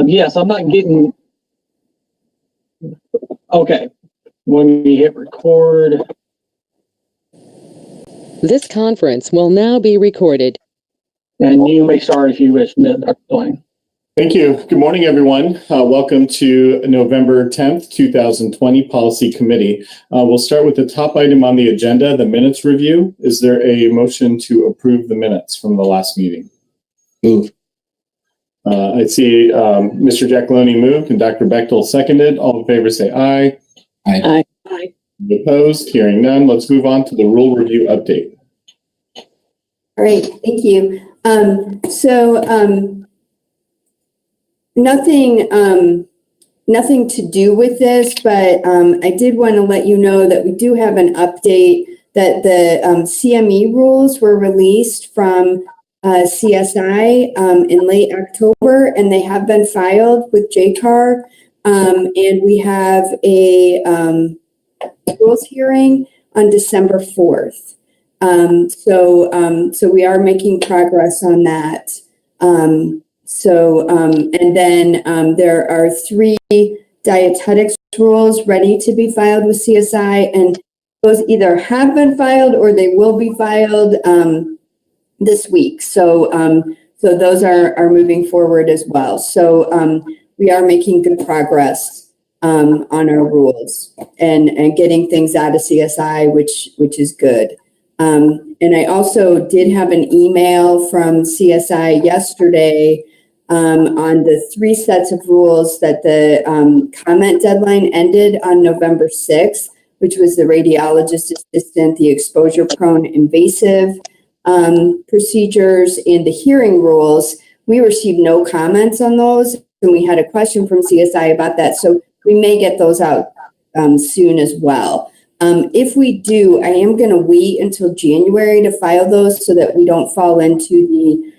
Yes, I'm not getting. Okay. When we hit record. This conference will now be recorded. And you may start if you wish, Dr. Blaine. Thank you. Good morning, everyone. Welcome to November 10th, 2020 Policy Committee. We'll start with the top item on the agenda, the minutes review. Is there a motion to approve the minutes from the last meeting? Move. I see Mr. Giacalone moved and Dr. Bechtel seconded. All in favor say aye. Aye. Aye. Opposed? Hearing none. Let's move on to the rule review update. All right, thank you. Nothing to do with this, but I did want to let you know that we do have an update that the CME rules were released from CSI in late October, and they have been filed with JCAR, and we have a rules hearing on December 4th. So we are making progress on that. And then there are 3 dietetics rules ready to be filed with CSI, and those either have been filed or they will be filed this week. So those are moving forward as well. So we are making good progress on our rules and getting things out of CSI, which is good. And I also did have an email from CSI yesterday on the 3 sets of rules that the comment deadline ended on November 6th, which was the radiologist assistant, the exposure-prone invasive procedures, and the hearing rules. We received no comments on those, and we had a question from CSI about that, so we may get those out soon as well. If we do, I am going to wait until January to file those so that we don't fall into the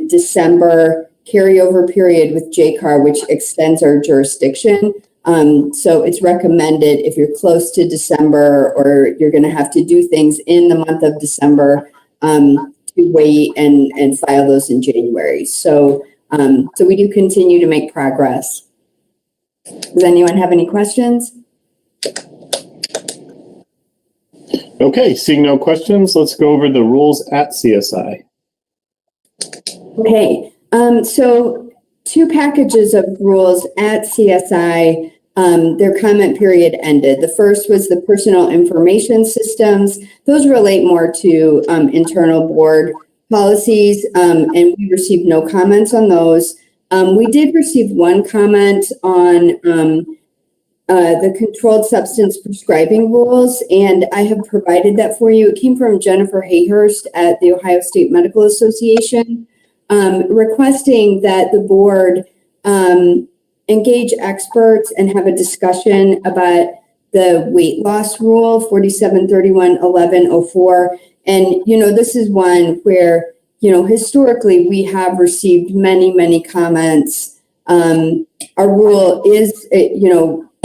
December carryover period with JCAR, which extends our jurisdiction. So it's recommended if you're close to December or you're going to have to do things in the month of December to wait and file those in January. So we do continue to make progress. Does anyone have any questions? Okay, seeing no questions, let's go over the rules at CSI. Okay, so 2 packages of rules at CSI, their comment period ended. The first was the personal information systems. Those relate more to internal board policies, and we received no comments on those. We did receive 1 comment on the controlled substance prescribing rules, and I have provided that for you. It came from Jennifer Hayhurst at the Ohio State Medical Association, requesting that the board engage experts and have a discussion about the weight loss rule 4731.1104. And, this is one where, historically we have received many comments. Our rule is,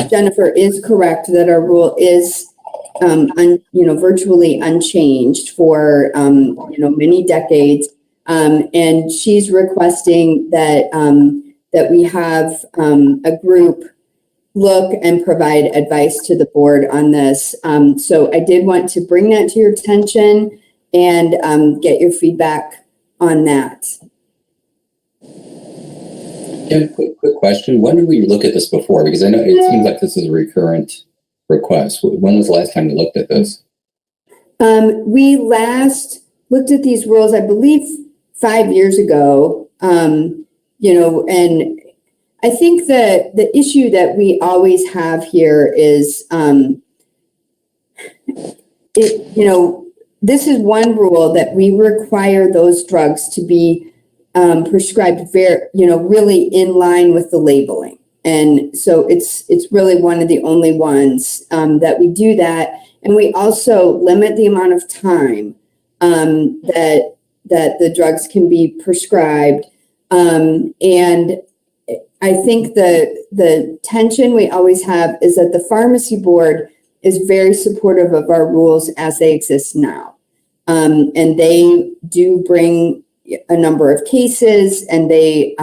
Jennifer is correct that our rule is, virtually unchanged for, many decades. And she's requesting that we have a group look and provide advice to the board on this. So I did want to bring that to your attention and get your feedback on that. Yeah, quick question. When did we look at this before? Because I know it seems like this is a recurrent request. When was the last time you looked at this? We last looked at these rules, I believe, 5 years ago. And I think the issue that we always have here is, this is one rule that we require those drugs to be prescribed really in line with the labeling. And so it's really one of the only ones that we do that. And we also limit the amount of time that the drugs can be prescribed. And I think the tension we always have is that the pharmacy board is very supportive of our rules as they exist now. And they do bring a number of cases, and they,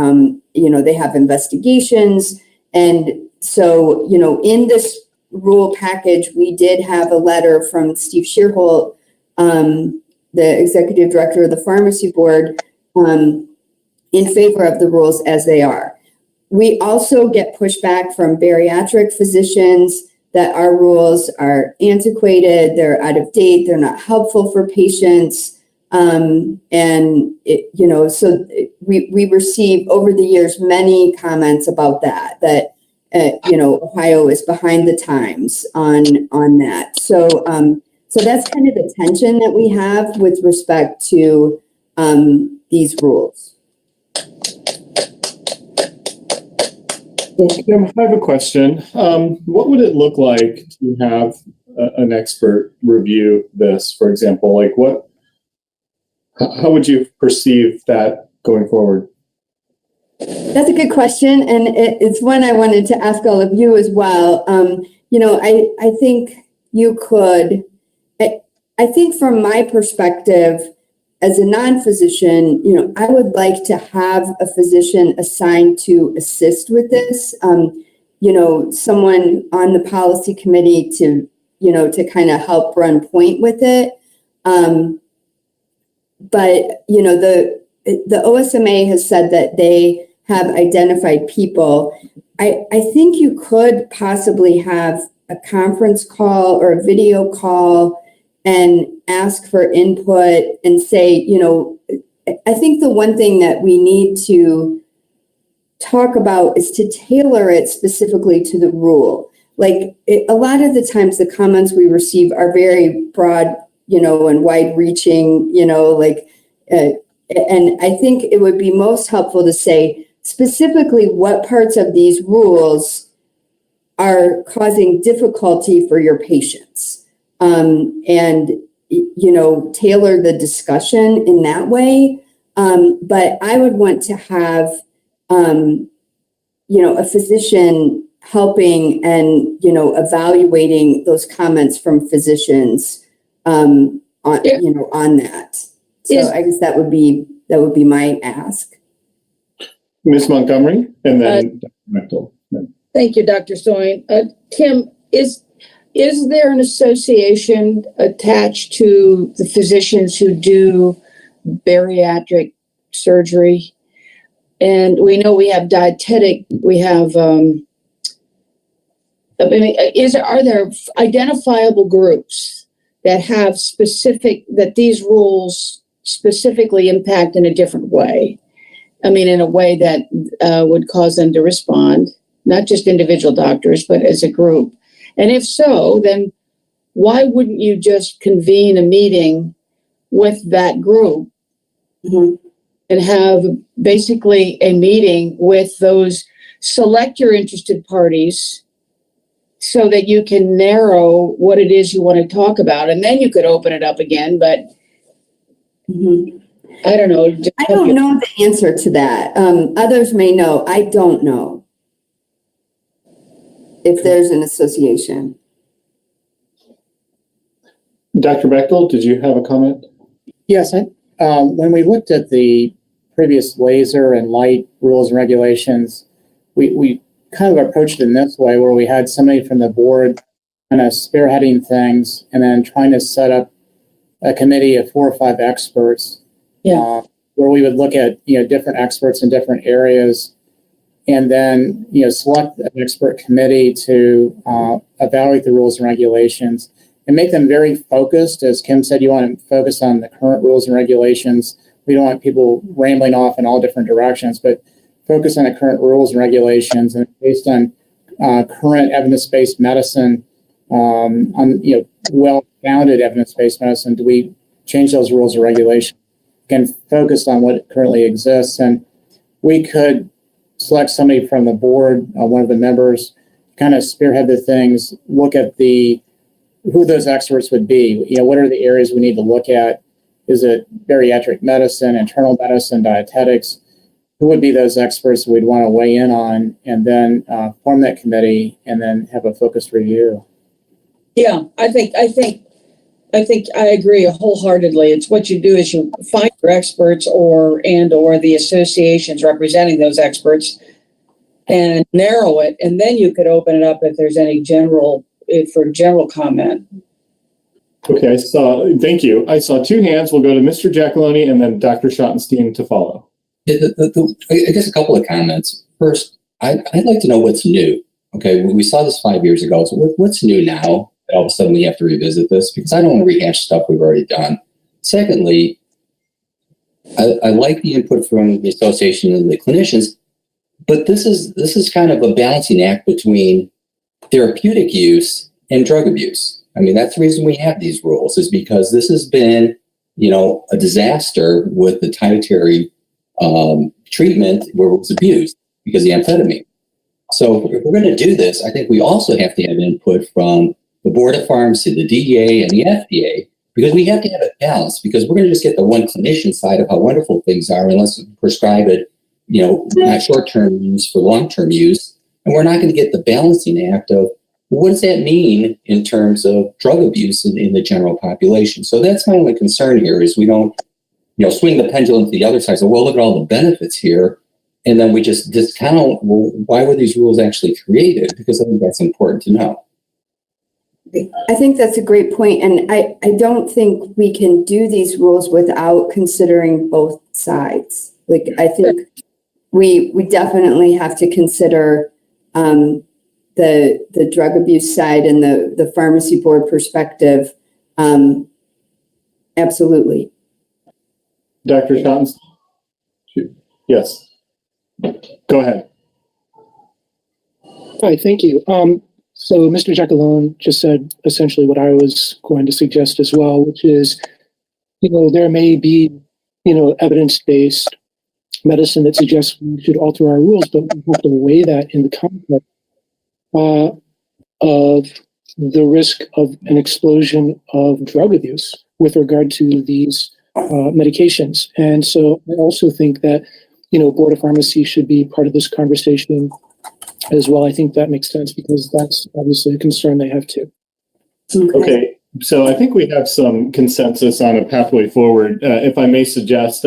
they have investigations. And so, in this rule package, we did have a letter from Steve Shearholt, the executive director of the pharmacy board, in favor of the rules as they are. We also get pushback from bariatric physicians that our rules are antiquated, they're out of date, they're not helpful for patients. So we receive over the years many comments about that Ohio is behind the times on that. So that's kind of the tension that we have with respect to these rules. Kim, I have a question. What would it look like to have an expert review this, for example? Like how would you perceive that going forward? That's a good question. And it's one I wanted to ask all of you as well. I think you could, I think from my perspective, as a non-physician, I would like to have a physician assigned to assist with this. Someone on the policy committee to kind of help run point with it. But the OSMA has said that they have identified people. I think you could possibly have a conference call or a video call and ask for input and say, I think the one thing that we need to talk about is to tailor it specifically to the rule. Like a lot of the times the comments we receive are very broad, and wide reaching, and I think it would be most helpful to say specifically what parts of these rules are causing difficulty for your patients. And tailor the discussion in that way. But I would want to have, a physician helping and, evaluating those comments from physicians, on that. So I guess that would be my ask. Ms. Montgomery, and then Dr. Bechtel. Thank you, Dr. Soin. Tim, is there an association attached to the physicians who do bariatric surgery? And we know we have dietetic, we have, are there identifiable groups that have that these rules specifically impact in a different way? In a way that would cause them to respond, not just individual doctors, but as a group. And if so, then why wouldn't you just convene a meeting with that group and have basically a meeting with those, select your interested parties so that you can narrow what it is you want to talk about. And then you could open it up again, but I don't know. I don't know the answer to that. Others may know. I don't know if there's an association. Dr. Bechtel, did you have a comment? Yes. When we looked at the previous laser and light rules and regulations, we kind of approached it in this way, where we had somebody from the board kind of spearheading things and then trying to set up a committee of 4 or 5 experts. Where we would look at different experts in different areas, and then select an expert committee to evaluate the rules and regulations and make them very focused. As Kim said, you want to focus on the current rules and regulations. We don't want people rambling off in all different directions, but focus on the current rules and regulations, and based on current evidence-based medicine, on well-founded evidence-based medicine, do we change those rules or regulations? Again, focused on what currently exists. And we could select somebody from the board, one of the members, kind of spearhead the things, look at who those experts would be. What are the areas we need to look at? Is it bariatric medicine, internal medicine, dietetics? Who would be those experts we'd want to weigh in on, and then form that committee and then have a focused review? Yeah, I think I think I agree wholeheartedly. It's what you do is you find your experts or the associations representing those experts and narrow it, and then you could open it up if there's any general comment. Okay, thank you. I saw two hands. We'll go to Mr. Giacalone and then Dr. Schottenstein to follow. I guess a couple of comments. First, I'd like to know what's new. Okay, we saw this 5 years ago. So what's new now? All of a sudden we have to revisit this, because I don't want to rehash stuff we've already done. Secondly, I like the input from the association and the clinicians, but this is kind of a balancing act between therapeutic use and drug abuse. I mean, that's the reason we have these rules, is because this has been, a disaster with the dietary treatment where it was abused because of the amphetamine. So if we're going to do this, I think we also have to have input from the Board of Pharmacy, the DEA, and the FDA, because we have to have a balance, because we're going to just get the one clinician side of how wonderful things are unless we prescribe it, not short-term use for long-term use. And we're not going to get the balancing act of, what does that mean in terms of drug abuse in the general population? So that's my only concern here, is we don't, swing the pendulum to the other side. So, well, look at all the benefits here. And then we just discount, well, why were these rules actually created? Because I think that's important to know. I think that's a great point. And I don't think we can do these rules without considering both sides. Like, I think we definitely have to consider the drug abuse side and the pharmacy board perspective. Absolutely. Dr. Schottenstein? Yes. Go ahead. Hi, thank you. So Mr. Giacalone just said essentially what I was going to suggest as well, which is, there may be, evidence-based medicine that suggests we should alter our rules, but we have to weigh that in the context of the risk of an explosion of drug abuse with regard to these medications. And so I also think that, Board of Pharmacy should be part of this conversation as well. I think that makes sense, because that's obviously a concern they have too. Okay. So I think we have some consensus on a pathway forward, if I may suggest.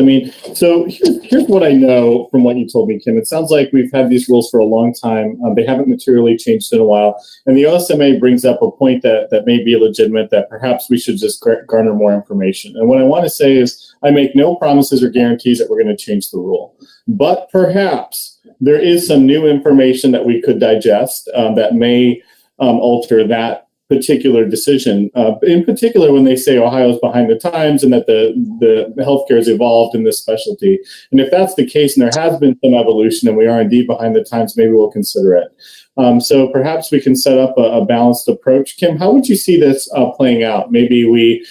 So here's what I know from what you told me, Kim. It sounds like we've had these rules for a long time. They haven't materially changed in a while. And the OSMA brings up a point that may be legitimate, that perhaps we should just garner more information. And what I want to say is, I make no promises or guarantees that we're going to change the rule. But perhaps there is some new information that we could digest that may alter that particular decision, in particular when they say Ohio's behind the times and that the healthcare has evolved in this specialty. And if that's the case, and there has been some evolution and we are indeed behind the times, maybe we'll consider it. So perhaps we can set up a balanced approach. Kim, how would you see this playing out? Maybe we,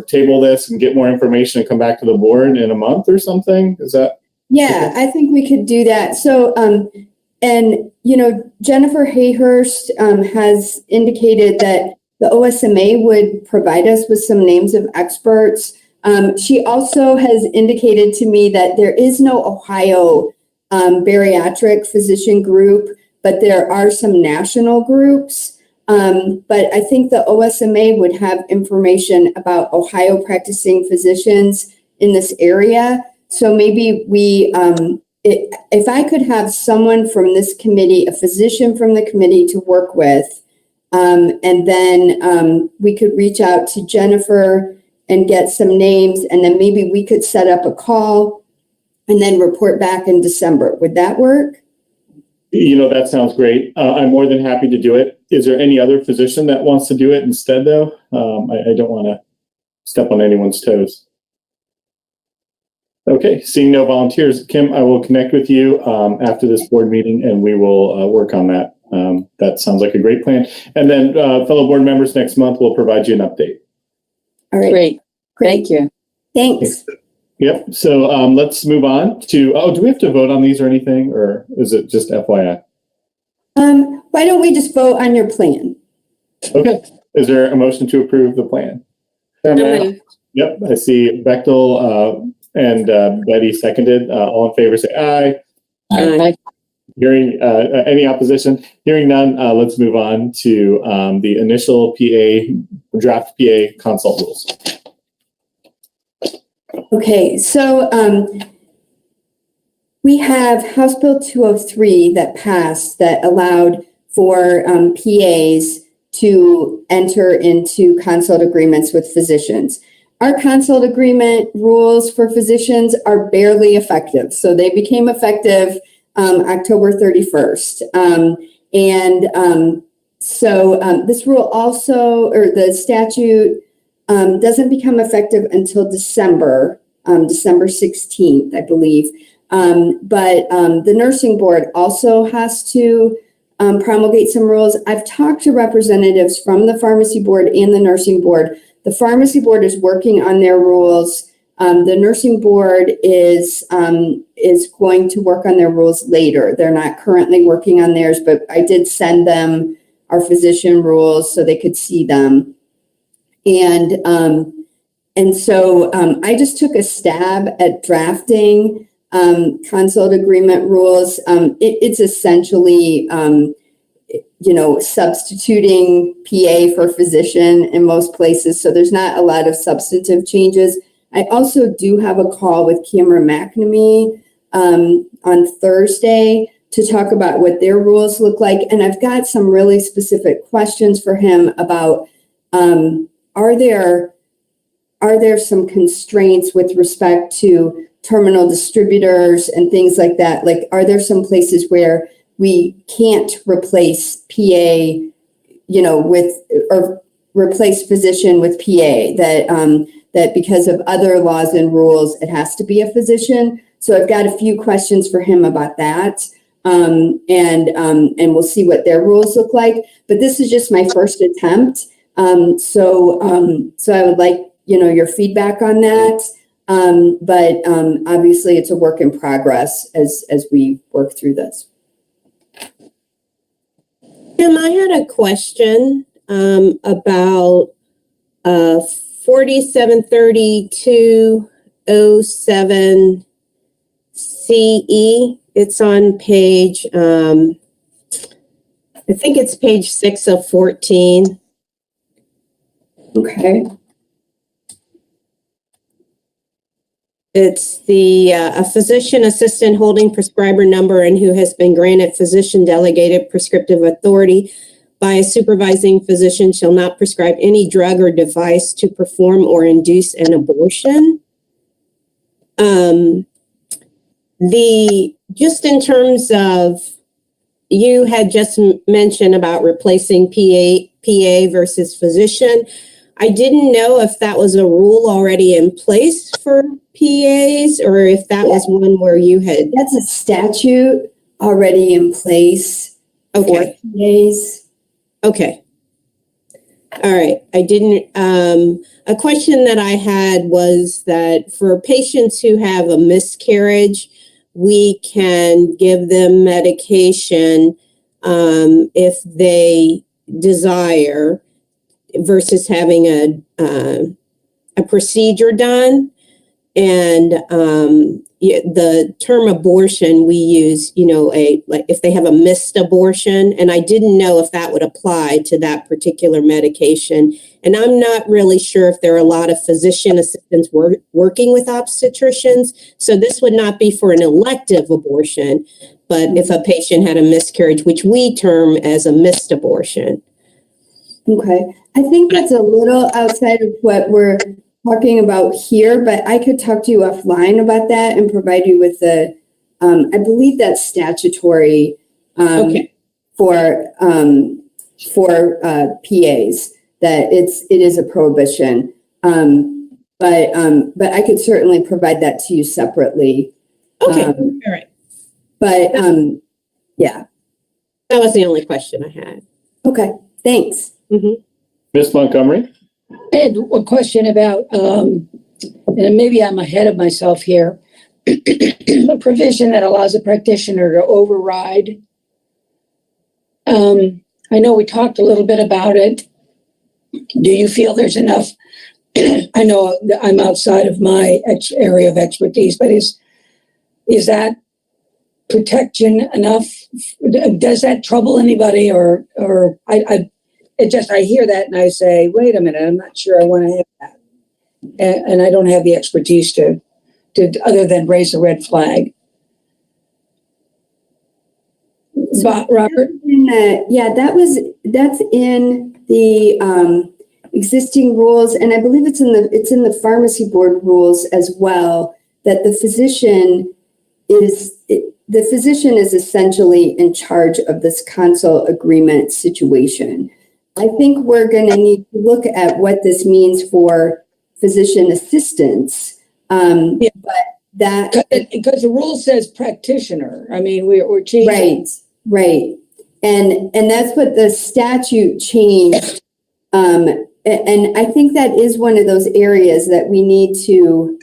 table this and get more information and come back to the board in a month or something? Is that? Yeah, I think we could do that. So, Jennifer Hayhurst has indicated that the OSMA would provide us with some names of experts. She also has indicated to me that there is no Ohio bariatric physician group, but there are some national groups. But I think the OSMA would have information about Ohio practicing physicians in this area. So maybe if I could have someone from this committee, a physician from the committee to work with, and then we could reach out to Jennifer and get some names, and then maybe we could set up a call and then report back in December. Would that work? That sounds great. I'm more than happy to do it. Is there any other physician that wants to do it instead, though? I don't want to step on anyone's toes. Okay, seeing no volunteers, Kim, I will connect with you after this board meeting, and we will work on that. That sounds like a great plan. And then fellow board members, next month, we'll provide you an update. All right. Great. Thank you. Thanks. Yep. So let's move on to, do we have to vote on these or anything, or is it just FYI? Why don't we just vote on your plan? Okay. Is there a motion to approve the plan? Yep. I see Bechtel and Betty seconded. All in favor, say aye. Aye. Hearing any opposition? Hearing none, let's move on to the initial draft PA consult rules. Okay, so we have House Bill 203 that passed that allowed for PAs to enter into consult agreements with physicians. Our consult agreement rules for physicians are barely effective. So they became effective October 31st. So this rule also, or the statute, doesn't become effective until December 16th, I believe. But the nursing board also has to promulgate some rules. I've talked to representatives from the pharmacy board and the nursing board. The pharmacy board is working on their rules. The nursing board is going to work on their rules later. They're not currently working on theirs, but I did send them our physician rules so they could see them. And so I just took a stab at drafting consult agreement rules. It's essentially, substituting PA for physician in most places. So there's not a lot of substantive changes. I also do have a call with Cameron McNamee on Thursday to talk about what their rules look like. And I've got some really specific questions for him about, are there some constraints with respect to terminal distributors and things like that? Like, are there some places where we can't replace PA, or replace physician with PA, that because of other laws and rules, it has to be a physician? So I've got a few questions for him about that. And we'll see what their rules look like. But this is just my first attempt. So I would like, your feedback on that. But obviously it's a work in progress as we work through this. Tim, I had a question about 473207 CE. It's on page, I think it's page 6 of 14. Okay. It's a physician assistant holding prescriber number and who has been granted physician delegated prescriptive authority by a supervising physician shall not prescribe any drug or device to perform or induce an abortion. Just in terms of, you had just mentioned about replacing PA versus physician. I didn't know if that was a rule already in place for PAs or if that was one where you had. That's a statute already in place for PAs. Okay. All right. I didn't, a question that I had was that for patients who have a miscarriage, we can give them medication if they desire versus having a procedure done. And the term abortion, we use, like if they have a missed abortion, and I didn't know if that would apply to that particular medication. And I'm not really sure if there are a lot of physician assistants working with obstetricians. So this would not be for an elective abortion, but if a patient had a miscarriage, which we term as a missed abortion. Okay. I think that's a little outside of what we're talking about here, but I could talk to you offline about that and provide you with the, I believe that's statutory for PAs, that it is a prohibition. But I could certainly provide that to you separately. Okay. All right. But yeah. That was the only question I had. Okay. Thanks. Mm-hmm. Ms. Montgomery? I had a question about, and maybe I'm ahead of myself here, a provision that allows a practitioner to override. I know we talked a little bit about it. Do you feel there's enough? I know that I'm outside of my area of expertise, but is that protection enough? Does that trouble anybody, or I hear that and I say, wait a minute, I'm not sure I want to have that, and I don't have the expertise to other than raise a red flag. But Robert, that's in the existing rules, and I believe it's in the pharmacy board rules as well. That the physician is essentially in charge of this consult agreement situation. I think we're going to need to look at what this means for physician assistants. But that because the rule says practitioner. I mean, we're changing. Right. And that's what the statute changed. And I think that is one of those areas that we need to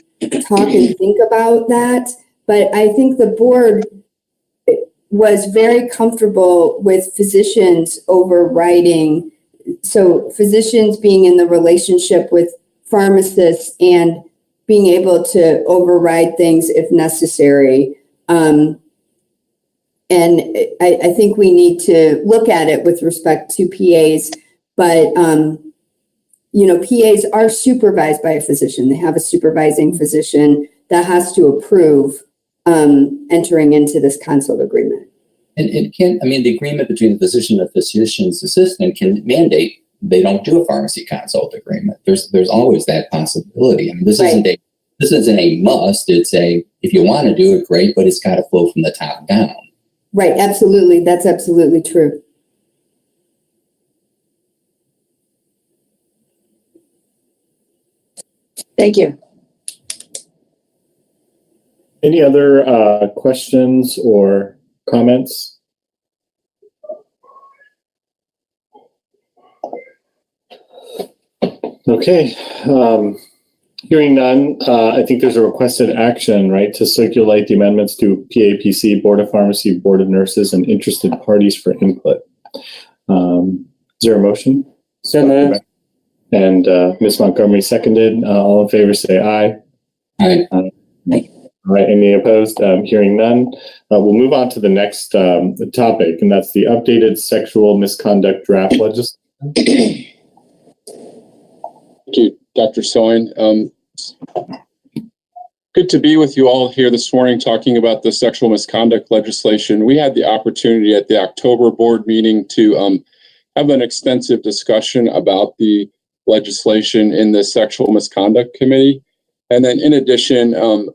talk and think about that. But I think the board was very comfortable with physicians overriding. So physicians being in the relationship with pharmacists and being able to override things if necessary. And I think we need to look at it with respect to PAs, but, PAs are supervised by a physician. They have a supervising physician that has to approve entering into this consult agreement. And the agreement between the physician and the physician's assistant can mandate they don't do a pharmacy consult agreement. There's always that possibility. I mean, this isn't a must. It's if you want to do it, great, but it's got to flow from the top down. Right, absolutely. That's absolutely true. Thank you. Any other questions or comments? Okay. Hearing none, I think there's a requested action, right, to circulate the amendments to PAPC, Board of Pharmacy, Board of Nurses, and interested parties for input. Is there a motion? So moved. And Ms. Montgomery seconded. All in favor say aye. Aye. All right, any opposed? Hearing none. We'll move on to the next topic, and that's the updated sexual misconduct draft legislation. Thank you, Dr. Soin. Good to be with you all here this morning talking about the sexual misconduct legislation. We had the opportunity at the October board meeting to have an extensive discussion about the legislation in the Sexual Misconduct Committee. And then in addition,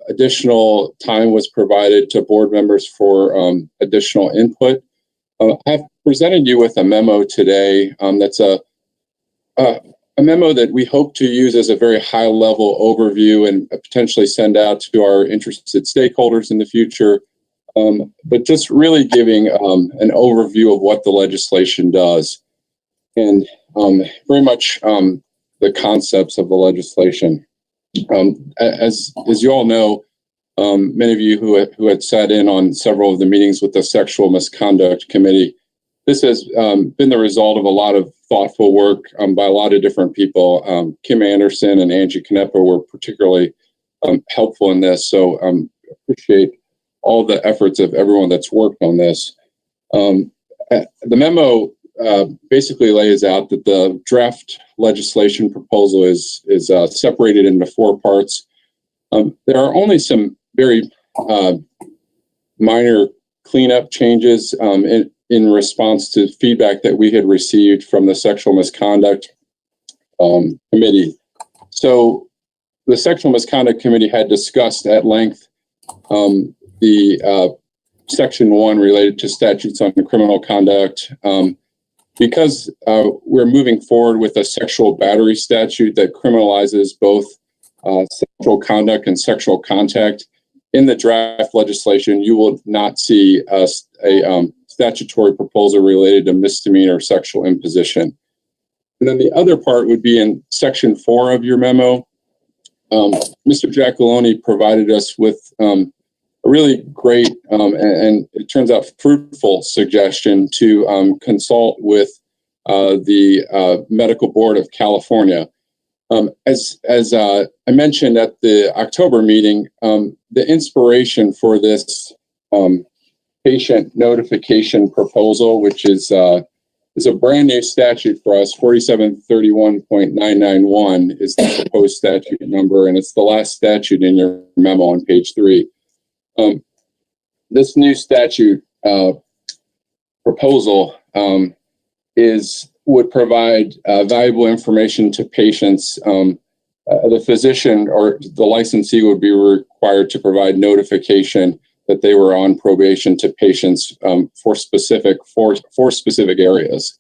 additional time was provided to board members for additional input. I've presented you with a memo today that's a memo that we hope to use as a very high-level overview and potentially send out to our interested stakeholders in the future, but just really giving an overview of what the legislation does and very much the concepts of the legislation. As you all know, many of you who had sat in on several of the meetings with the Sexual Misconduct Committee, this has been the result of a lot of thoughtful work by a lot of different people. Kim Anderson and Angie Canepa were particularly helpful in this, so appreciate all the efforts of everyone that's worked on this. The memo basically lays out that the draft legislation proposal is separated into 4 parts. There are only some very minor cleanup changes in response to feedback that we had received from the Sexual Misconduct Committee. So the Sexual Misconduct Committee had discussed at length the Section 1 related to statutes on criminal conduct. Because we're moving forward with a sexual battery statute that criminalizes both sexual conduct and sexual contact, in the draft legislation, you will not see a statutory proposal related to misdemeanor sexual imposition. And then the other part would be in Section 4 of your memo. Mr. Giacalone provided us with a really great and it turns out fruitful suggestion to consult with the Medical Board of California. As I mentioned at the October meeting, the inspiration for this patient notification proposal, which is a brand new statute for us. 4731.991 is the proposed statute number, and it's the last statute in your memo on page 3. This new statute proposal would provide valuable information to patients. The physician or the licensee would be required to provide notification that they were on probation to patients for specific areas.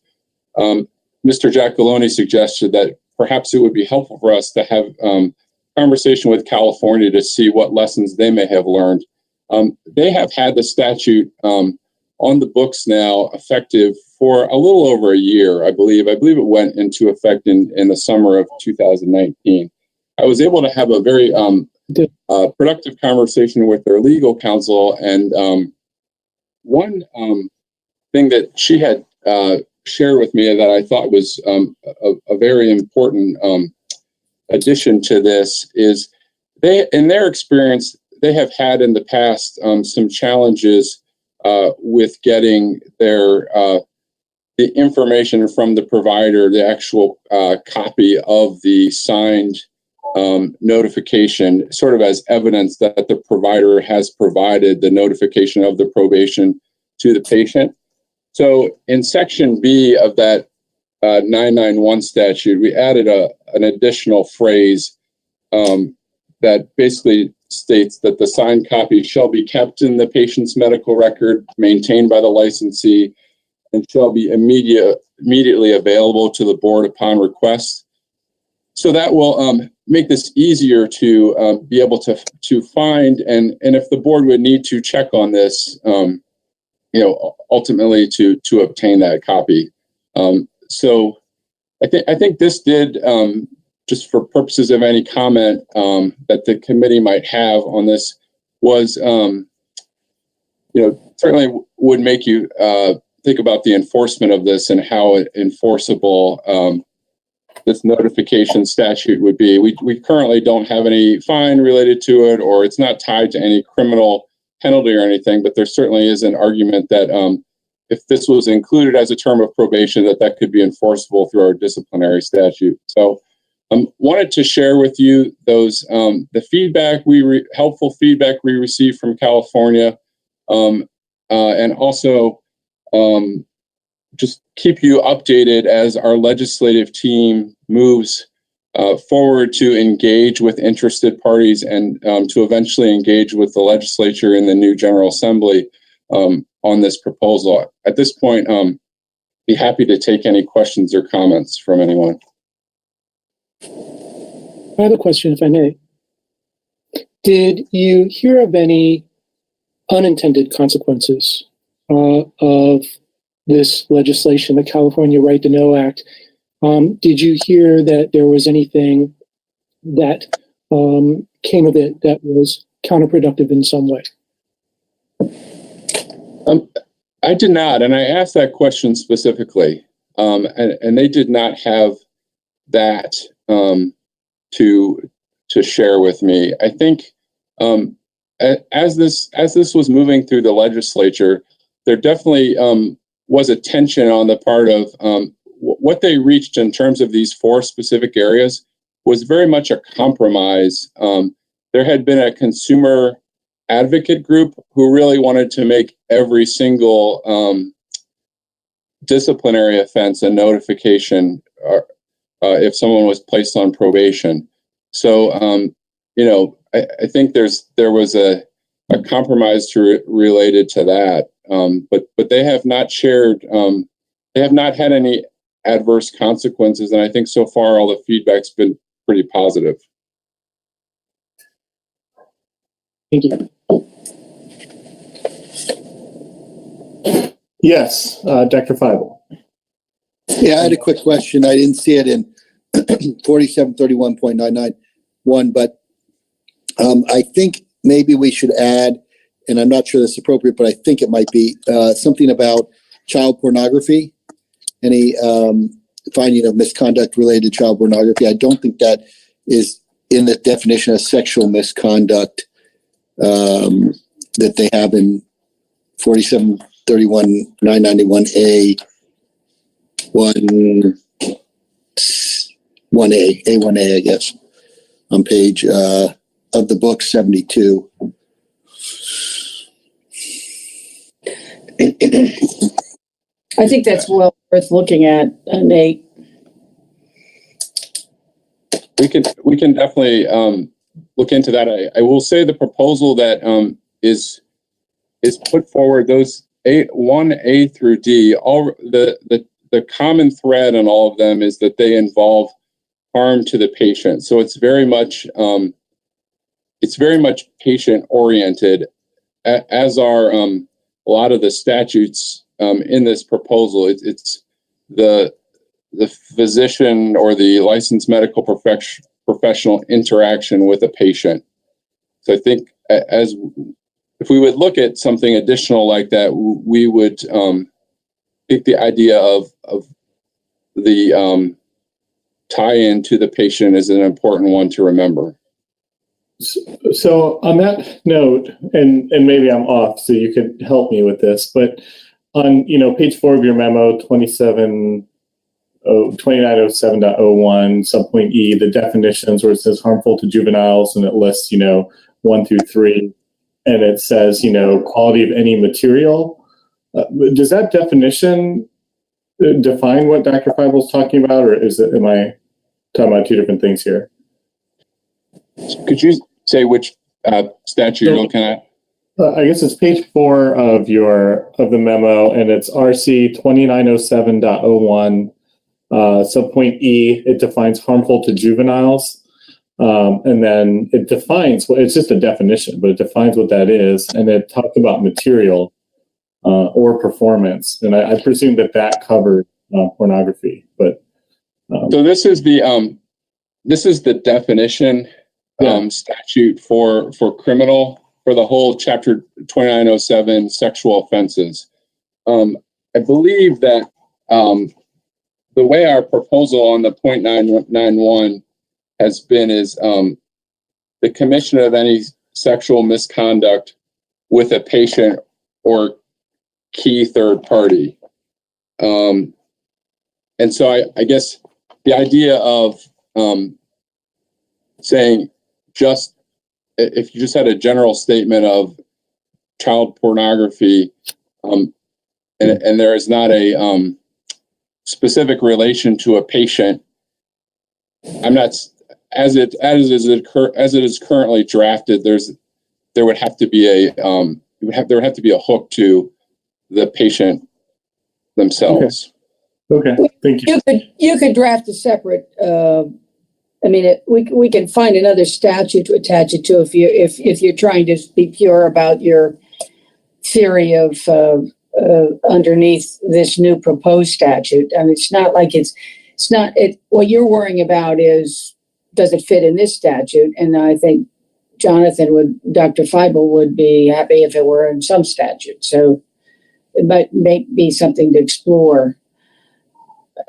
Mr. Giacalone suggested that perhaps it would be helpful for us to have conversation with California to see what lessons they may have learned. They have had the statute on the books now effective for a little over a year, I believe. I believe it went into effect in the summer of 2019. I was able to have a very productive conversation with their legal counsel, and one thing that she had shared with me that I thought was a very important addition to this is in their experience, they have had in the past some challenges with getting the information from the provider, the actual copy of the signed notification, sort of as evidence that the provider has provided the notification of the probation to the patient. So in section B of that 991 statute, we added an additional phrase that basically states that the signed copy shall be kept in the patient's medical record, maintained by the licensee, and shall be immediately available to the board upon request. So that will make this easier to be able to find, and if the board would need to check on this, ultimately to obtain that copy. So I think this did, just for purposes of any comment that the committee might have on this, was certainly would make you think about the enforcement of this and how enforceable this notification statute would be. We currently don't have any fine related to it, or it's not tied to any criminal penalty or anything, but there certainly is an argument that if this was included as a term of probation, that could be enforceable through our disciplinary statute. So wanted to share with you those the feedback helpful feedback we received from California, and also just keep you updated as our legislative team moves forward to engage with interested parties and to eventually engage with the legislature in the new General Assembly on this proposal. At this point, be happy to take any questions or comments from anyone. I have a question, if I may. Did you hear of any unintended consequences of this legislation, the California Right to Know Act? Did you hear that there was anything that came of it that was counterproductive in some way? I did not, and I asked that question specifically, and they did not have that to share with me. I think as this was moving through the legislature, there definitely was a tension on the part of what they reached in terms of these 4 specific areas was very much a compromise. There had been a consumer advocate group who really wanted to make every single disciplinary offense a notification if someone was placed on probation. So, I think there was a compromise related to that, but they have not shared. They have not had any adverse consequences, and I think so far all the feedback's been pretty positive. Thank you. Yes, Dr. Feibel. Yeah, I had a quick question. I didn't see it in 4731.991, but I think maybe we should add, and I'm not sure that's appropriate, but I think it might be something about child pornography, any finding of misconduct related to child pornography. I don't think that is in the definition of sexual misconduct that they have in 4731 991A 1A, I guess, on page of the book 72. I think that's well worth looking at, Nate. We can definitely look into that. I will say the proposal that is put forward, those 1A through D, all the common thread in all of them is that they involve harm to the patient. So it's very much patient oriented, as are a lot of the statutes in this proposal. It's the physician or the licensed medical professional interaction with a patient. So I think if we would look at something additional like that, we would think the idea of the tie-in to the patient is an important one to remember. So on that note, and maybe I'm off, so you could help me with this, but on page 4 of your memo, 2907.01 subpoint E, the definitions where it says harmful to juveniles, and it lists 1 through 3, and it says quality of any material. Does that definition define what Dr. Feibel's talking about, or am I talking about two different things here? Could you say which statute you're looking at? I guess it's page 4 of the memo, and it's RC 2907.01 subpoint E. It defines harmful to juveniles, and then it defines it's just a definition, but it defines what that is, and it talks about material or performance, and I presume that covered pornography. But so this is the definition statute for criminal, for the whole chapter 2907 sexual offenses. I believe that the way our proposal on the .991 has been is the commission of any sexual misconduct with a patient or key third party. And so I guess the idea of saying if you just had a general statement of child pornography, and there is not a specific relation to a patient, I'm not, as it is currently drafted, there would have to be a hook to the patient themselves. Okay. Thank you. You could draft a separate. We can find another statute to attach it to if you're trying to be pure about your theory of underneath this new proposed statute. I mean, it's not like what you're worrying about is, does it fit in this statute? And I think Dr. Feibel would be happy if it were in some statute. So it may be something to explore.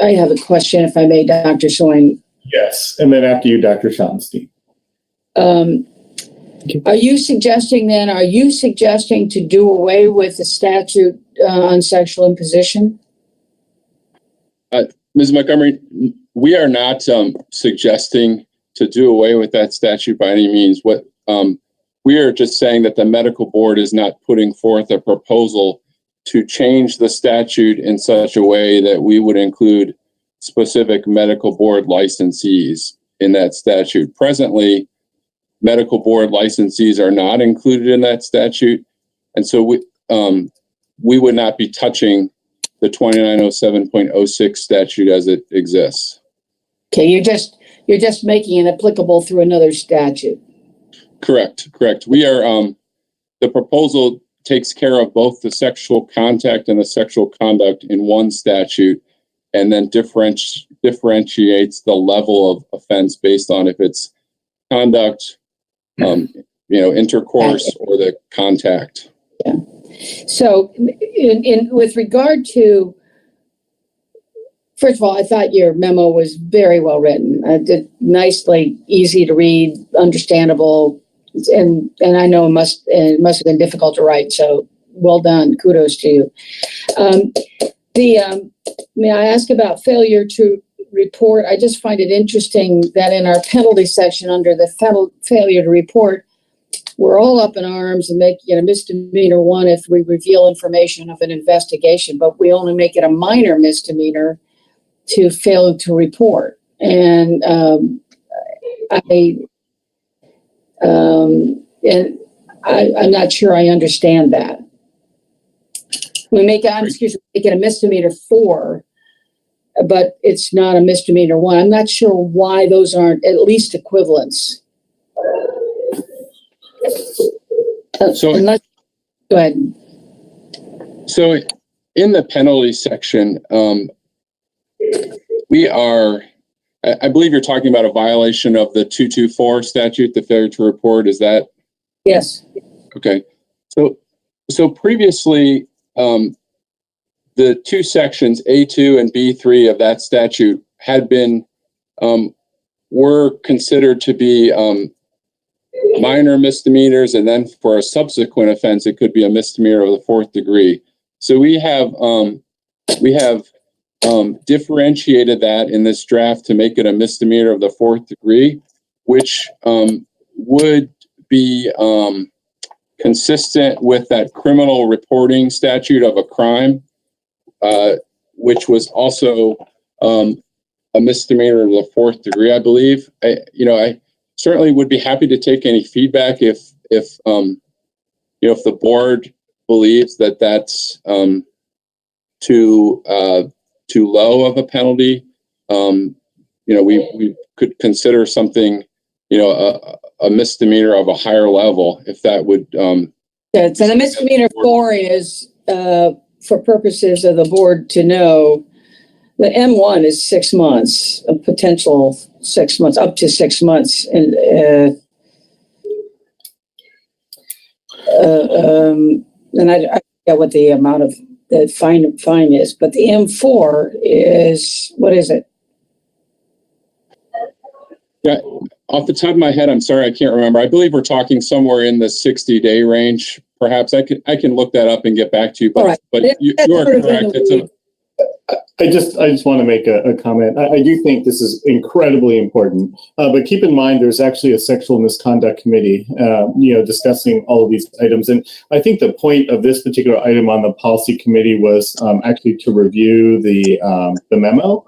I have a question, if I may, Dr. Soin. Yes, and then after you, Dr. Schottenstein. Are you suggesting to do away with the statute on sexual imposition? Ms. Montgomery, we are not suggesting to do away with that statute by any means. What we are just saying that the medical board is not putting forth a proposal to change the statute in such a way that we would include specific medical board licensees in that statute. Presently, medical board licensees are not included in that statute, and so we would not be touching the 2907.06 statute as it exists. Okay, you're just making it applicable through another statute. Correct. We are the proposal takes care of both the sexual contact and the sexual conduct in one statute, and then differentiates the level of offense based on if it's conduct, intercourse, or the contact. Yeah. So, with regard to, first of all, I thought your memo was very well written. Nicely, easy to read, understandable, and I know it must have been difficult to write. So well done. Kudos to you. May I ask about failure to report? I just find it interesting that in our penalty section under the failure to report, we're all up in arms and make it a misdemeanor 1 if we reveal information of an investigation, but we only make it a minor misdemeanor to fail to report. And I'm not sure I understand that. We make it a misdemeanor 4, but it's not a misdemeanor 1. I'm not sure why those aren't at least equivalents. So go ahead. So in the penalty section, we are, I believe you're talking about a violation of the 224 statute, the failure to report. Is that? Yes. Okay. So previously, the 2 sections, A2 and B3 of that statute had been, were considered to be minor misdemeanors, and then for a subsequent offense, it could be a misdemeanor of the 4th degree. So we have differentiated that in this draft to make it a misdemeanor of the 4th degree, which would be consistent with that criminal reporting statute of a crime, which was also a misdemeanor of the 4th degree, I believe. I certainly would be happy to take any feedback if the board believes that that's too low of a penalty. We could consider something, a misdemeanor of a higher level, if that would. So the misdemeanor 4 is, for purposes of the board to know, the M1 is 6 months, a potential 6 months, up to 6 months, and I forget what the amount of the fine is, but the M4 is, what is it? Yeah, off the top of my head, I'm sorry, I can't remember. I believe we're talking somewhere in the 60-day range. Perhaps I can look that up and get back to you. But, all right. But you are correct. I just want to make a comment. I do think this is incredibly important, but keep in mind there's actually a sexual misconduct committee, discussing all of these items. And I think the point of this particular item on the policy committee was actually to review the memo,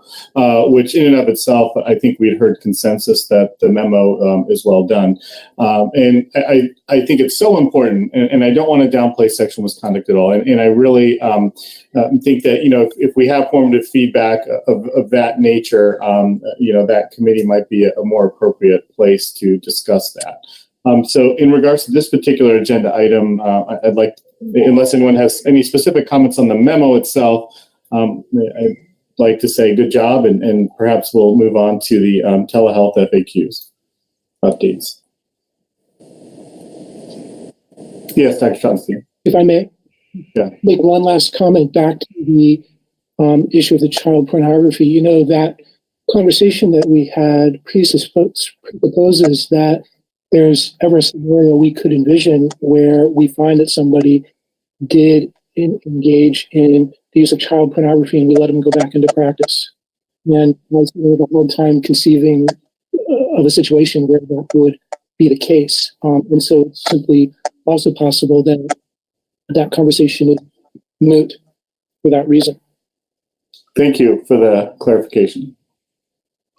which in and of itself, I think we'd heard consensus that the memo is well done. And I think it's so important, and I don't want to downplay sexual misconduct at all. And I really think that, if we have formative feedback of that nature, that committee might be a more appropriate place to discuss that. So in regards to this particular agenda item, I'd like, unless anyone has any specific comments on the memo itself, I'd like to say good job, and perhaps we'll move on to the telehealth FAQs updates. Yes, Dr. Schottenstein. If I may, make one last comment back to the issue of the child pornography. That conversation that we had presupposes that there's ever a scenario we could envision where we find that somebody did engage in the use of child pornography and we let them go back into practice. And I was having a hard time conceiving of a situation where that would be the case. And so it's simply also possible that conversation is moot for that reason. Thank you for the clarification.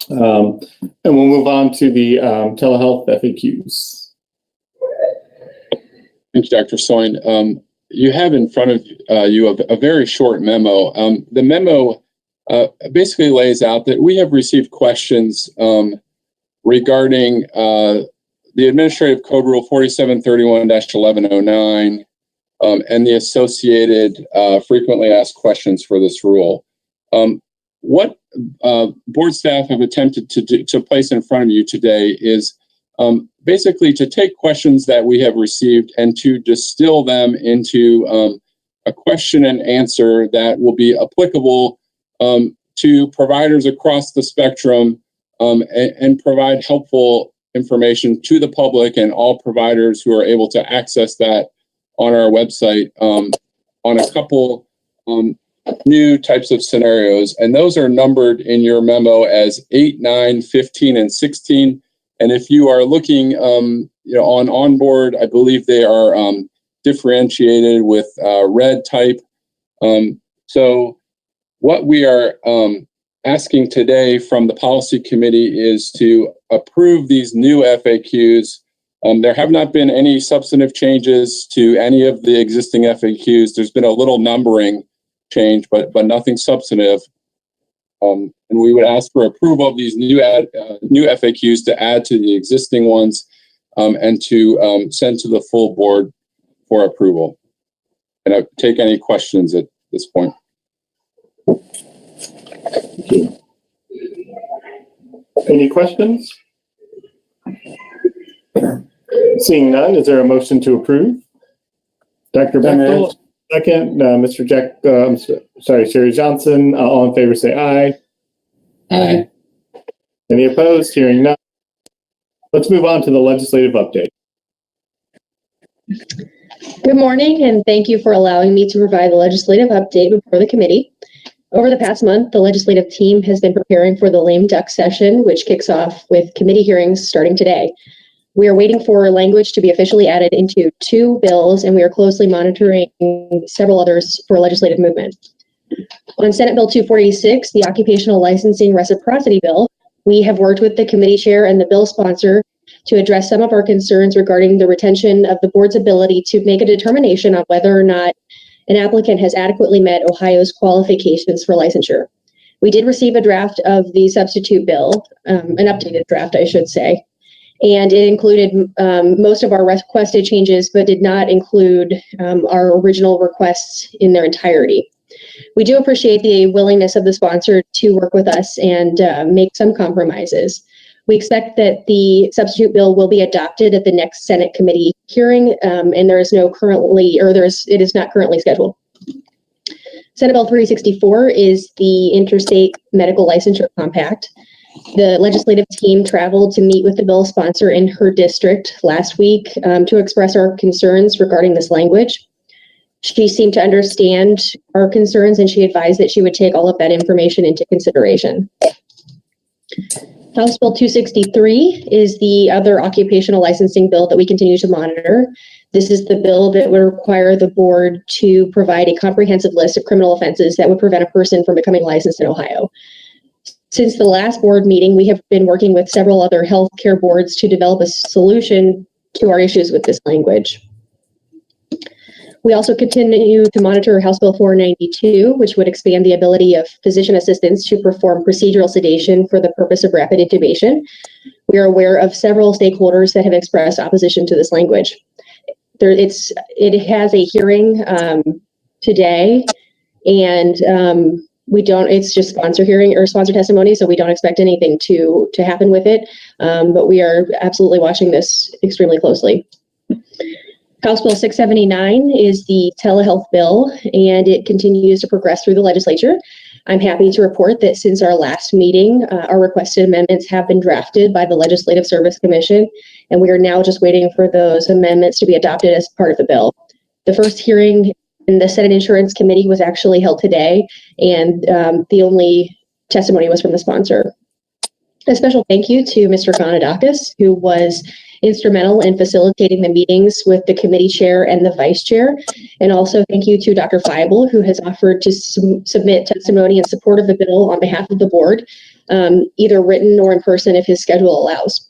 And we'll move on to the telehealth FAQs. Thank you, Dr. Soin. You have in front of you a very short memo. The memo basically lays out that we have received questions regarding the Administrative Code Rule 4731-1109 and the associated frequently asked questions for this rule. What board staff have attempted to place in front of you today is basically to take questions that we have received and to distill them into a question and answer that will be applicable to providers across the spectrum and provide helpful information to the public and all providers who are able to access that on our website on a couple new types of scenarios, and those are numbered in your memo as 8, 9, 15, and 16. And if you are looking, on onboard, I believe they are differentiated with red type. So what we are asking today from the policy committee is to approve these new FAQs. There have not been any substantive changes to any of the existing FAQs. There's been a little numbering change, but nothing substantive. And we would ask for approval of these new FAQs to add to the existing ones and to send to the full board for approval. And I'll take any questions at this point. Any questions? Seeing none, is there a motion to approve? Dr. Bechtel, second. Sherry Johnson. All in favor, say aye. Aye. Any opposed? Hearing none. Let's move on to the legislative update. Good morning, and thank you for allowing me to provide the legislative update before the committee. Over the past month, the legislative team has been preparing for the lame duck session, which kicks off with committee hearings starting today. We are waiting for language to be officially added into 2 bills, and we are closely monitoring several others for legislative movement. On Senate Bill 246, the Occupational Licensing Reciprocity Bill, we have worked with the committee chair and the bill sponsor to address some of our concerns regarding the retention of the board's ability to make a determination on whether or not an applicant has adequately met Ohio's qualifications for licensure. We did receive a draft of the substitute bill, an updated draft, I should say, and it included most of our requested changes, but did not include our original requests in their entirety. We do appreciate the willingness of the sponsor to work with us and make some compromises. We expect that the substitute bill will be adopted at the next Senate committee hearing, and it is not currently scheduled. Senate Bill 364 is the Interstate Medical Licensure Compact. The legislative team traveled to meet with the bill sponsor in her district last week to express our concerns regarding this language. She seemed to understand our concerns, and she advised that she would take all of that information into consideration. House Bill 263 is the other occupational licensing bill that we continue to monitor. This is the bill that would require the board to provide a comprehensive list of criminal offenses that would prevent a person from becoming licensed in Ohio. Since the last board meeting, we have been working with several other healthcare boards to develop a solution to our issues with this language. We also continue to monitor House Bill 492, which would expand the ability of physician assistants to perform procedural sedation for the purpose of rapid intubation. We are aware of several stakeholders that have expressed opposition to this language. It has a hearing today, and it's just sponsor hearing or sponsor testimony, so we don't expect anything to happen with it, but we are absolutely watching this extremely closely. House Bill 679 is the telehealth bill, and it continues to progress through the legislature. I'm happy to report that since our last meeting, our requested amendments have been drafted by the Legislative Service Commission, and we are now just waiting for those amendments to be adopted as part of the bill. The first hearing in the Senate Insurance Committee was actually held today, and the only testimony was from the sponsor. A special thank you to Mr. Konadakis, who was instrumental in facilitating the meetings with the committee chair and the vice chair. And also thank you to Dr. Feibel, who has offered to submit testimony in support of the bill on behalf of the board, either written or in person if his schedule allows.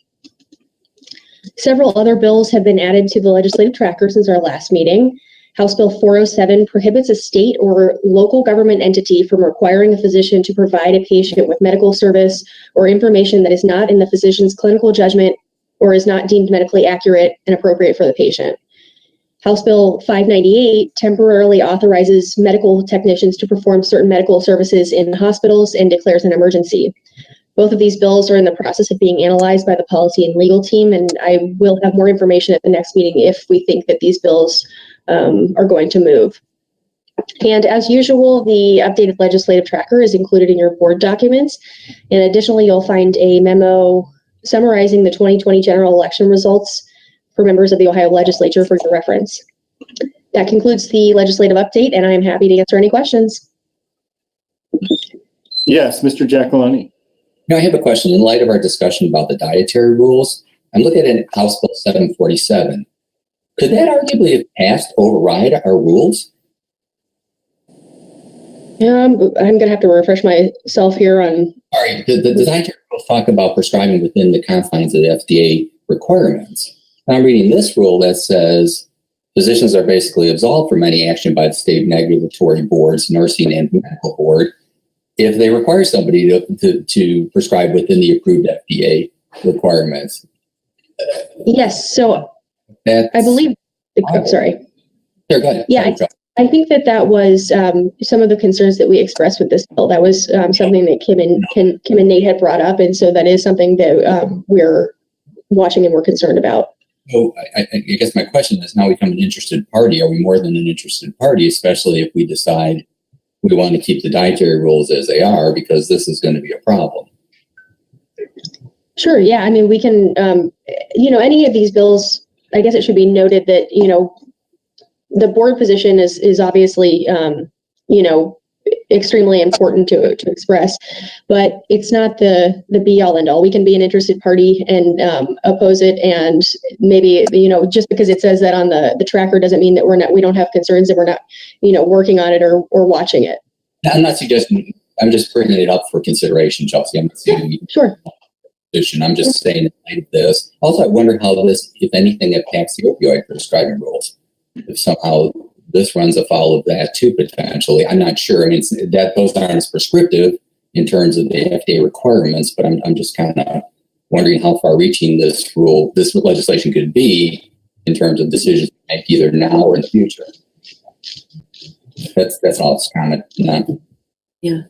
Several other bills have been added to the legislative tracker since our last meeting. House Bill 407 prohibits a state or local government entity from requiring a physician to provide a patient with medical service or information that is not in the physician's clinical judgment or is not deemed medically accurate and appropriate for the patient. House Bill 598 temporarily authorizes medical technicians to perform certain medical services in hospitals and declares an emergency. Both of these bills are in the process of being analyzed by the policy and legal team, and I will have more information at the next meeting if we think that these bills are going to move. And as usual, the updated legislative tracker is included in your board documents. And additionally, you'll find a memo summarizing the 2020 general election results for members of the Ohio legislature for your reference. that concludes the legislative update, and I'm happy to answer any questions. Yes, Mr. Giacalone. Now, I have a question. In light of our discussion about the dietary rules, I'm looking at House Bill 747. Could that arguably, if passed, override our rules? I'm going to have to refresh myself here on. Sorry, the dietary rules talk about prescribing within the confines of the FDA requirements. And I'm reading this rule that says physicians are basically absolved from any action by the state regulatory boards, nursing and medical board, if they require somebody to prescribe within the approved FDA requirements. Yes, so I believe, I'm sorry. Sure, go ahead. Yeah, I think that was some of the concerns that we expressed with this bill. That was something that Kim and Nate had brought up, and so that is something that we're watching and we're concerned about. So I guess my question is, now we become an interested party. Are we more than an interested party, especially if we decide we want to keep the dietary rules as they are, because this is going to be a problem? Sure. Yeah. I mean, we can, any of these bills, I guess it should be noted that, the board position is obviously, extremely important to express, but it's not the be all end all. We can be an interested party and oppose it. And maybe, just because it says that on the tracker doesn't mean that we don't have concerns, that we're not, working on it or watching it. I'm not suggesting, I'm just bringing it up for consideration, Chelsea. I'm not saying sure. I'm just saying in light of this. Also, I wonder how this, if anything, impacts the opioid prescribing rules. If somehow this runs afoul of that too, potentially. I'm not sure. I mean, those aren't as prescriptive in terms of the FDA requirements, but I'm just kind of wondering how far-reaching this legislation could be in terms of decisions to make either now or in the future. That's all it's comment on. Yeah.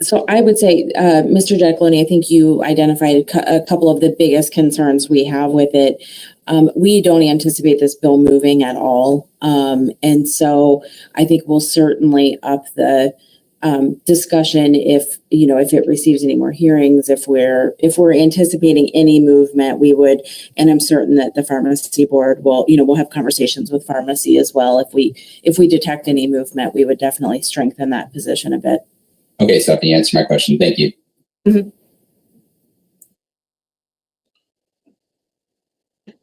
So I would say, Mr. Giacalone, I think you identified a couple of the biggest concerns we have with it. We don't anticipate this bill moving at all. And so I think we'll certainly up the discussion if it receives any more hearings. If we're anticipating any movement, we would, and I'm certain that the pharmacy board will, we'll have conversations with pharmacy as well. If we detect any movement, we would definitely strengthen that position a bit. Okay, Stephanie, you answered my question. Thank you. Mm-hmm.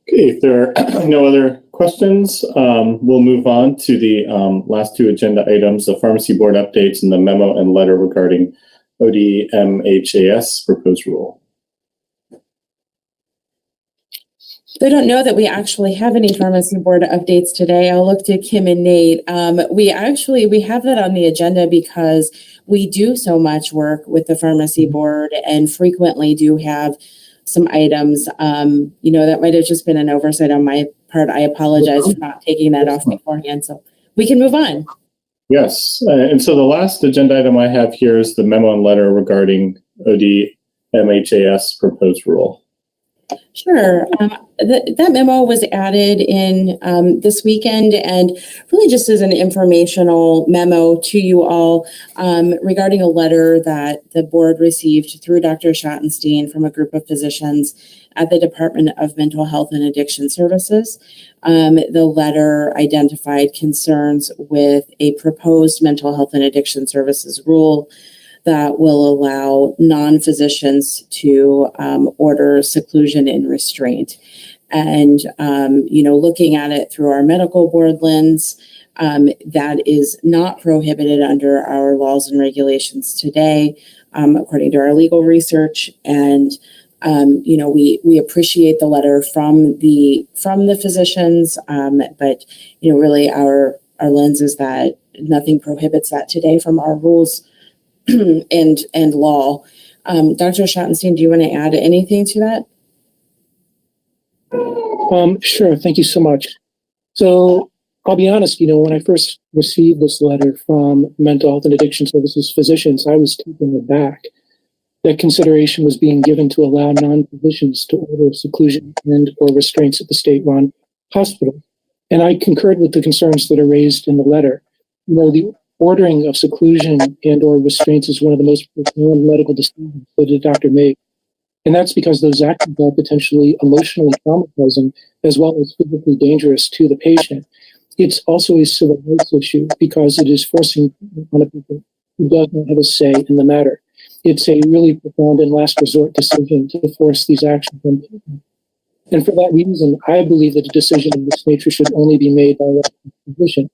Okay, if there are no other questions, we'll move on to the last two agenda items, the pharmacy board updates and the memo and letter regarding ODMHAS proposed rule. I don't know that we actually have any pharmacy board updates today. I'll look to Kim and Nate. We have that on the agenda because we do so much work with the pharmacy board and frequently do have some items, that might have just been an oversight on my part. I apologize for not taking that off beforehand. So we can move on. Yes. And so the last agenda item I have here is the memo and letter regarding ODMHAS proposed rule. Sure. That memo was added in this weekend and really just as an informational memo to you all regarding a letter that the board received through Dr. Schottenstein from a group of physicians at the Department of Mental Health and Addiction Services. The letter identified concerns with a proposed mental health and addiction services rule that will allow non-physicians to order seclusion and restraint. And, looking at it through our medical board lens, that is not prohibited under our laws and regulations today, according to our legal research. And, we appreciate the letter from the physicians, but, really our lens is that nothing prohibits that today from our rules and law. Dr. Schottenstein, do you want to add anything to that? Sure. Thank you so much. So I'll be honest, when I first received this letter from Mental Health and Addiction Services physicians, I was taken aback that consideration was being given to allow non-physicians to order seclusion and or restraints at the state-run hospital. And I concurred with the concerns that are raised in the letter. The ordering of seclusion and or restraints is one of the most profound medical decisions that a doctor makes. And that's because those actions are potentially emotionally traumatizing as well as physically dangerous to the patient. it's also a civil rights issue because it is forcing on a people who does not have a say in the matter. It's a really profound and last resort decision to force these actions on people. And for that reason, I believe that a decision of this nature should only be made by a physician.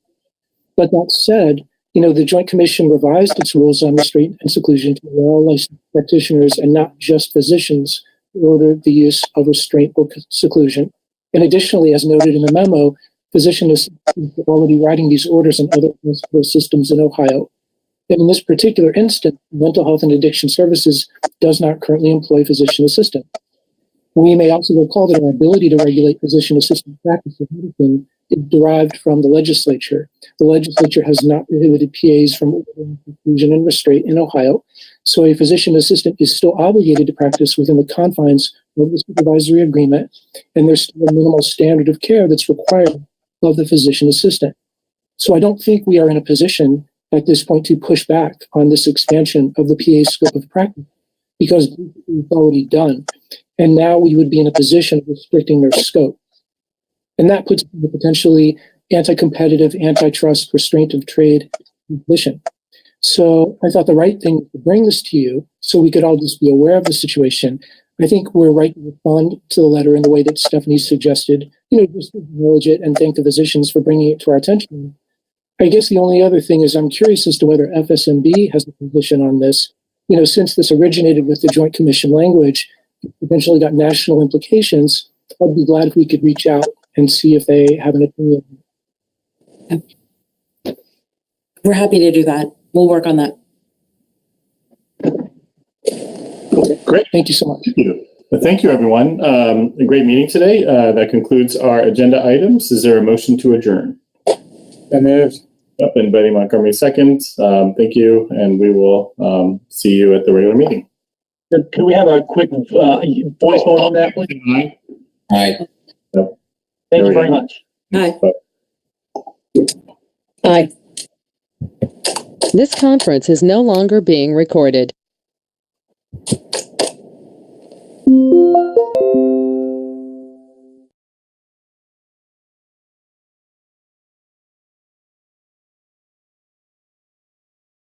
But that said, the Joint Commission revised its rules on restraint and seclusion to allow licensed practitioners and not just physicians to order the use of restraint or seclusion. And additionally, as noted in the memo, physician assistants are already writing these orders in other hospital systems in Ohio. And in this particular instance, Mental Health and Addiction Services does not currently employ physician assistant. We may also recall that our ability to regulate physician assistant practice of medicine is derived from the legislature. The legislature has not prohibited PAs from ordering seclusion and restraint in Ohio, so a physician assistant is still obligated to practice within the confines of the supervisory agreement, and there's still a minimal standard of care that's required of the physician assistant. So I don't think we are in a position at this point to push back on this expansion of the PA's scope of practice because it's already done. And now we would be in a position of restricting their scope. And that puts the potentially anti-competitive, antitrust, restraint of trade position. So I thought the right thing was to bring this to you so we could all just be aware of the situation. I think we're right to respond to the letter in the way that Stephanie suggested, just acknowledge it and thank the physicians for bringing it to our attention. I guess the only other thing is I'm curious as to whether FSMB has a position on this. Since this originated with the Joint Commission language, potentially got national implications, I'd be glad if we could reach out and see if they have an opinion. We're happy to do that. We'll work on that. Okay, great. Thank you so much. Thank you. Well, thank you, everyone. A great meeting today. That concludes our agenda items. Is there a motion to adjourn? So moved. Up and Betty Montgomery seconds. Thank you, and we will see you at the regular meeting. Can we have a quick voice vote on that, please? Aye. Thank you very much. Aye. Aye. This conference is no longer being recorded.